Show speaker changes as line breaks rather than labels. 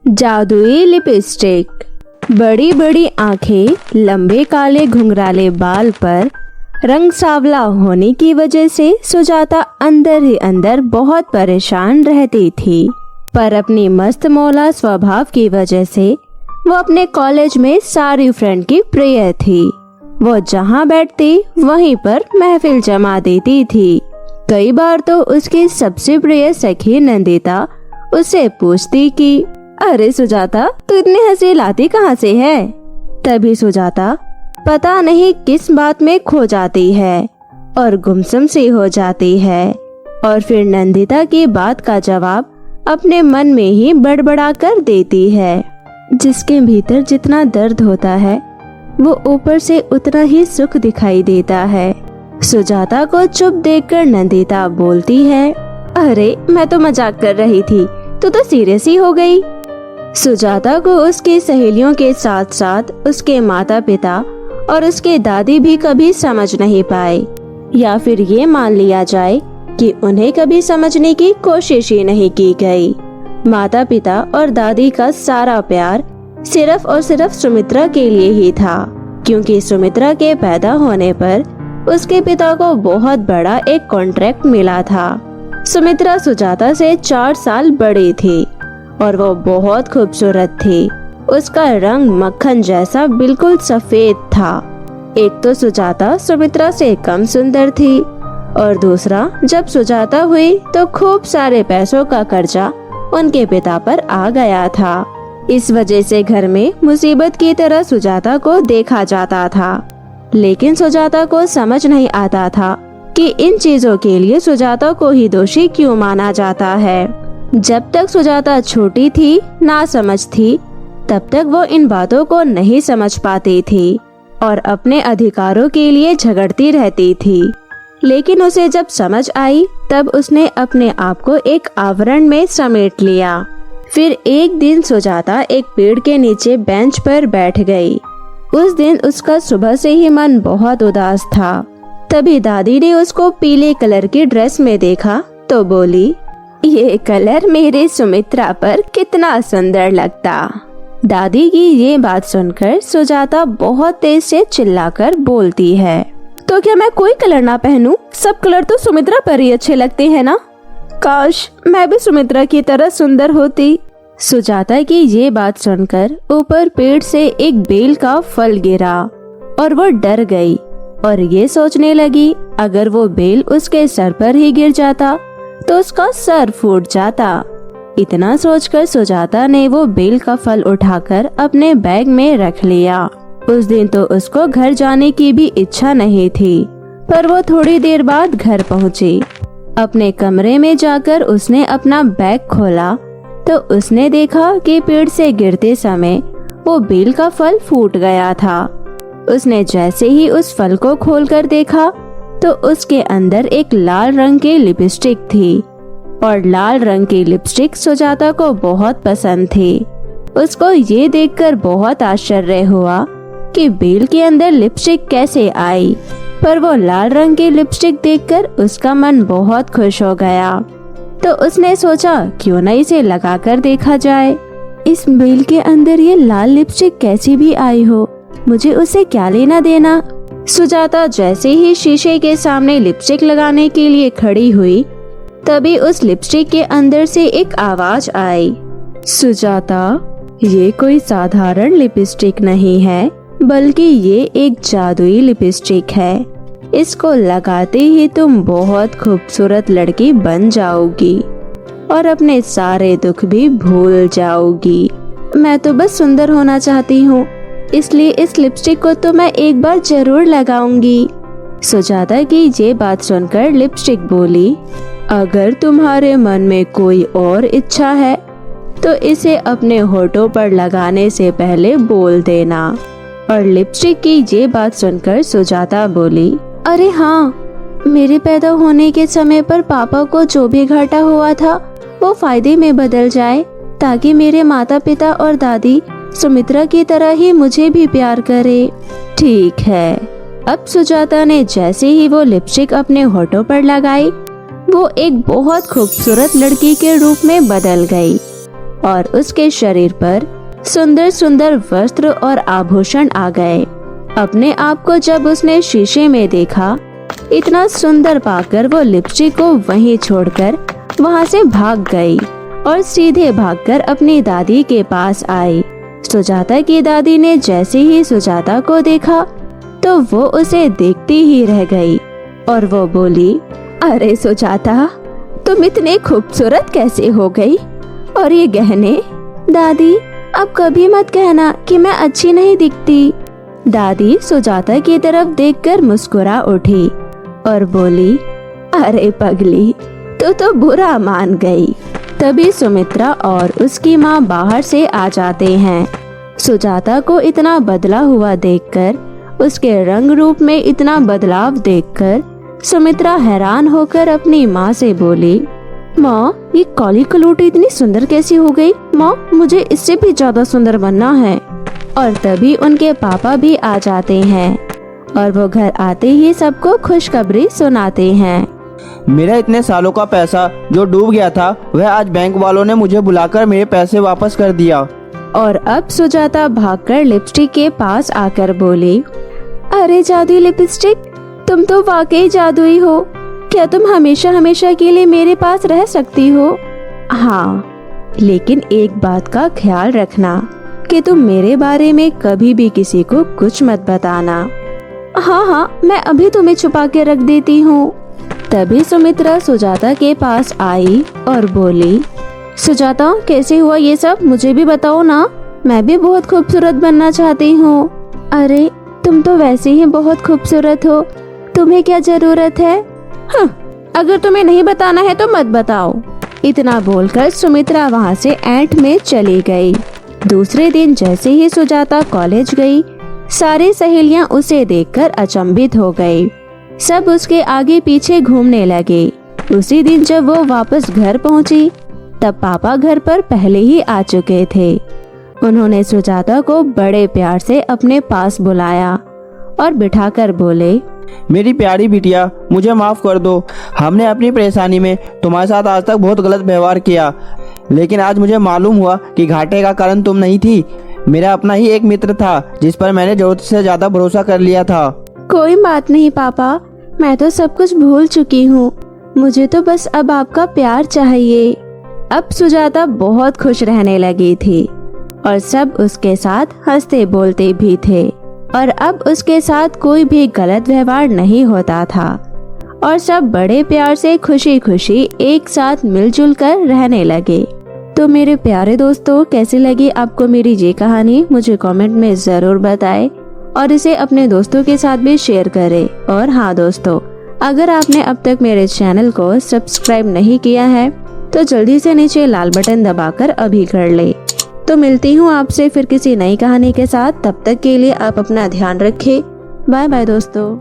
जादुई लिपस्टिक। बड़ी बड़ी आंखें, लंबे काले घुंघराले बाल पर रंग सांवला होने की वजह से सुजाता अंदर ही अंदर बहुत परेशान रहती थी। पर अपनी मस्त मौला स्वभाव की वजह से वो अपने कॉलेज में सारी फ्रेंड की प्रिय थी। वो जहाँ बैठती वहीं पर महफिल जमा देती थी। कई बार तो उसकी सबसे प्रिय सखी नंदिता उससे पूछती कि अरे सुजाता, तू इतनी हंसी लाती कहाँ से है? तभी सुजाता पता नहीं किस बात में खो जाती है और गुमसुम सी हो जाती है और फिर नंदिता की बात का जवाब अपने मन में ही बड़बड़ा कर देती है। जिसके भीतर जितना दर्द होता है वो ऊपर से उतना ही सुख दिखाई देता है। सुजाता को चुप देखकर नंदिता बोलती है, अरे मैं तो मजाक कर रही थी, तू तो सीरियस ही हो गई। सुजाता को उसकी सहेलियों के साथ साथ उसके माता पिता और उसके दादी भी कभी समझ नहीं पाए, या फिर ये मान लिया जाए कि उन्हें कभी समझने की कोशिश ही नहीं की गई। माता पिता और दादी का सारा प्यार सिर्फ और सिर्फ सुमित्रा के लिए ही था, क्योंकि सुमित्रा के पैदा होने पर उसके पिता को बहुत बड़ा एक कॉन्ट्रैक्ट मिला था। सुमित्रा सुजाता से 4 साल बड़ी थी और वो बहुत खूबसूरत थी। उसका रंग मक्खन जैसा बिल्कुल सफेद था। एक तो सुजाता सुमित्रा से कम सुंदर थी और दूसरा जब सुजाता हुई तो खूब सारे पैसों का कर्जा उनके पिता पर आ गया था। इस वजह से घर में मुसीबत की तरह सुजाता को देखा जाता था। लेकिन सुजाता को समझ नहीं आता था कि इन चीजों के लिए सुजाता को ही दोषी क्यों माना जाता है। जब तक सुजाता छोटी थी, ना समझ थी, तब तक वो इन बातों को नहीं समझ पाती थी और अपने अधिकारों के लिए झगड़ती रहती थी। लेकिन उसे जब समझ आई तब उसने अपने आप को एक आवरण में समेट लिया। फिर एक दिन सुजाता एक पेड़ के नीचे बेंच पर बैठ गई। उस दिन उसका सुबह से ही मन बहुत उदास था। तभी दादी ने उसको पीले कलर की ड्रेस में देखा तो बोली, ये कलर मेरे सुमित्रा पर कितना सुंदर लगता। दादी की ये बात सुनकर सुजाता बहुत तेज से चिल्लाकर बोलती है, तो क्या मैं कोई कलर ना पहनूं? सब कलर तो सुमित्रा पर ही अच्छे लगते हैं ना। काश मैं भी सुमित्रा की तरह सुंदर होती। सुजाता की ये बात सुनकर ऊपर पेड़ से एक बेल का फल गिरा और वो डर गई और ये सोचने लगी, अगर वो बेल उसके सर पर ही गिर जाता तो उसका सर फूट जाता। इतना सोचकर सुजाता ने वो बेल का फल उठाकर अपने बैग में रख लिया। उस दिन तो उसको घर जाने की भी इच्छा नहीं थी, पर वो थोड़ी देर बाद घर पहुंची। अपने कमरे में जाकर उसने अपना बैग खोला तो उसने देखा कि पेड़ से गिरते समय वो बेल का फल फूट गया था। उसने जैसे ही उस फल को खोलकर देखा तो उसके अंदर एक लाल रंग की लिपस्टिक थी और लाल रंग की लिपस्टिक सुजाता को बहुत पसंद थी। उसको ये देखकर बहुत आश्चर्य हुआ कि बेल के अंदर लिपस्टिक कैसे आई, पर वो लाल रंग की लिपस्टिक देखकर उसका मन बहुत खुश हो गया। तो उसने सोचा क्यों न इसे लगाकर देखा जाए। इस बेल के अंदर ये लाल लिपस्टिक कैसी भी आई हो, मुझे उसे क्या लेना देना। सुजाता जैसे ही शीशे के सामने लिपस्टिक लगाने के लिए खड़ी हुई तभी उस लिपस्टिक के अंदर से एक आवाज आई, सुजाता, ये कोई साधारण लिपस्टिक नहीं है, बल्कि ये एक जादुई लिपस्टिक है। इसको लगाते ही तुम बहुत खूबसूरत लड़की बन जाओगी और अपने सारे दुख भी भूल जाओगी। मैं तो बस सुंदर होना चाहती हूँ, इसलिए इस लिपस्टिक को तो मैं एक बार जरूर लगाऊंगी। सुजाता की ये बात सुनकर लिपस्टिक बोली, अगर तुम्हारे मन में कोई और इच्छा है तो इसे अपने होठों पर लगाने से पहले बोल देना। और लिपस्टिक की ये बात सुनकर सुजाता बोली, अरे हाँ, मेरे पैदा होने के समय पर पापा को जो भी घाटा हुआ था वो फायदे में बदल जाए, ताकि मेरे माता पिता और दादी सुमित्रा की तरह ही मुझे भी प्यार करे। ठीक है। अब सुजाता ने जैसे ही वो लिपस्टिक अपने होठों पर लगाई वो एक बहुत खूबसूरत लड़की के रूप में बदल गई। और उसके शरीर पर सुंदर सुंदर वस्त्र और आभूषण आ गए। अपने आप को जब उसने शीशे में देखा, इतना सुंदर पाकर वो लिपस्टिक को वहीं छोड़कर वहां से भाग गई और सीधे भागकर अपनी दादी के पास आई। सुजाता की दादी ने जैसे ही सुजाता को देखा तो वो उसे देखती ही रह गई और वो बोली, अरे सुजाता, तुम इतने खूबसूरत कैसे हो गई? और ये गहने? दादी, अब कभी मत कहना कि मैं अच्छी नहीं दिखती। दादी सुजाता की तरफ देखकर मुस्कुरा उठी और बोली, अरे पगली, तू तो बुरा मान गई। तभी सुमित्रा और उसकी माँ बाहर से आ जाते हैं। सुजाता को इतना बदला हुआ देखकर, उसके रंग रूप में इतना बदलाव देखकर सुमित्रा हैरान होकर अपनी माँ से बोली, माँ, ये काली कलूटी इतनी सुंदर कैसी हो गई? माँ, मुझे इससे भी ज्यादा सुंदर बनना है। और तभी उनके पापा भी आ जाते हैं और वो घर आते ही सबको खुशखबरी सुनाते हैं।
मेरा इतने सालों का पैसा जो डूब गया था, वह आज बैंक वालों ने मुझे बुलाकर मेरे पैसे वापस कर दिया।
और अब सुजाता भागकर लिपस्टिक के पास आकर बोली, अरे जादुई लिपस्टिक, तुम तो वाकई जादुई हो। क्या तुम हमेशा हमेशा के लिए मेरे पास रह सकती हो? हाँ, लेकिन एक बात का ख्याल रखना कि तुम मेरे बारे में कभी भी किसी को कुछ मत बताना। हाँ हाँ, मैं अभी तुम्हें छुपा के रख देती हूँ। तभी सुमित्रा सुजाता के पास आई और बोली, सुजाता, कैसे हुआ ये सब? मुझे भी बताओ ना, मैं भी बहुत खूबसूरत बनना चाहती हूँ। अरे, तुम तो वैसे ही बहुत खूबसूरत हो, तुम्हें क्या जरूरत है? अगर तुम्हें नहीं बताना है तो मत बताओ। इतना बोलकर सुमित्रा वहाँ से ऐंठ में चली गई। दूसरे दिन जैसे ही सुजाता कॉलेज गई, सारी सहेलियां उसे देखकर अचंभित हो गई। सब उसके आगे पीछे घूमने लगे। उसी दिन जब वो वापस घर पहुंची, तब पापा घर पर पहले ही आ चुके थे। उन्होंने सुजाता को बड़े प्यार से अपने पास बुलाया और बिठाकर बोले,
मेरी प्यारी बिटिया, मुझे माफ कर दो। हमने अपनी परेशानी में तुम्हारे साथ आज तक बहुत गलत व्यवहार किया, लेकिन आज मुझे मालूम हुआ कि घाटे का कारण तुम नहीं थी। मेरा अपना ही एक मित्र था जिस पर मैंने जरूरत से ज्यादा भरोसा कर लिया था।
कोई बात नहीं पापा, मैं तो सब कुछ भूल चुकी हूँ। मुझे तो बस अब आपका प्यार चाहिए। अब सुजाता बहुत खुश रहने लगी थी और सब उसके साथ हंसते बोलते भी थे और अब उसके साथ कोई भी गलत व्यवहार नहीं होता था और सब बड़े प्यार से खुशी खुशी एक साथ मिलजुल कर रहने लगे। तो मेरे प्यारे दोस्तों, कैसी लगी आपको मेरी ये कहानी? मुझे कमेंट में ज़रूर बताएं और इसे अपने दोस्तों के साथ भी शेयर करें। और हाँ दोस्तों, अगर आपने अब तक मेरे चैनल को सब्सक्राइब नहीं किया है तो जल्दी से नीचे लाल बटन दबाकर अभी कर ले। तो मिलती हूँ आपसे फिर किसी नई कहानी के साथ। तब तक के लिए आप अपना ध्यान रखें। बाय बाय दोस्तों।